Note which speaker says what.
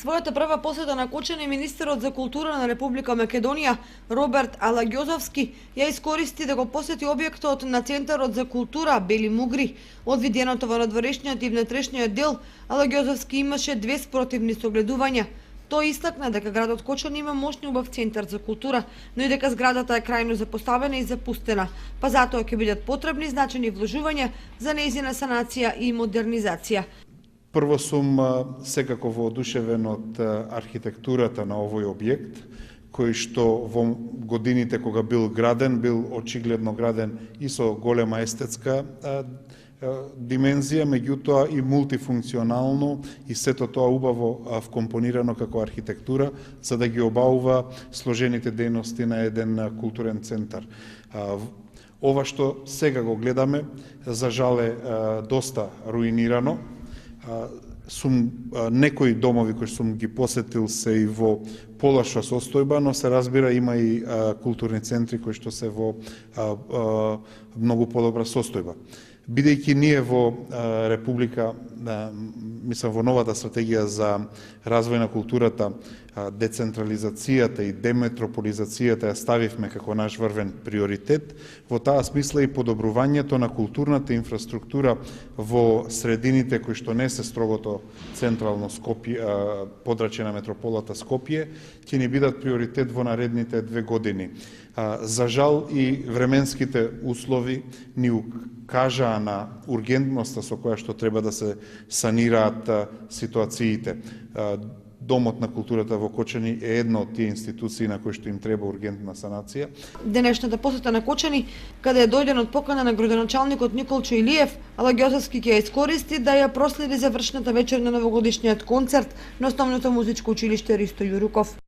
Speaker 1: Својата прва посета на Кочани, министерот за култура на Република Македонија Роберт Алагјозовски ја искористи да го посети објектот на Центарот за култура Бели Мугри. Од виденото во надворешниот и внатрешниот дел, Алагјозовски имаше две спротивни согледувања. Тој истакна дека градот Кочани има мощни убав центар за култура, но и дека зградата е крајно запоставена и запустена, па затоа ќе бидат потребни значајни вложувања за нејзина санација и модернизација.
Speaker 2: Прво сум секако воодушевен од архитектурата на овој објект, кој што во годините кога бил граден, бил очигледно граден и со голема естетска димензија, меѓутоа и мултифункционално и сето тоа убаво вкомпонирано како архитектура за да ги обаува сложените дејности на еден културен центар. Ова што сега го гледаме, за жал е доста руинирано. Некои домови кои сум ги посетил се и во полоша состојба, но се разбира има и културни центри кои што се во многу подобра состојба. Бидејќи ние во Република, мислам во новата стратегија за развој на културата, децентрализацијата и деметрополизацијата ја ставивме како наш врвен приоритет, во таа смисла и подобрувањето на културната инфраструктура во средините кои што не се строгото централно Скопје, подрачје на метрополата Скопје, ќе ни бидат приоритет во наредните 2 години. За жал и временските услови ни укажаа на ургентноста со која што треба да се санираат ситуациите. Домот на културата во Кочани е една од тие институции на кои што им треба ургентна санација.
Speaker 1: Денешната посета на Кочани, каде е дојден од покана на градоначалникот Николчо Илиев, Алагјозовски ќе ја искористи да ја проследи завршната вечер на новогодишниот концерт на Основното музичко училиште Ристо Јуруков.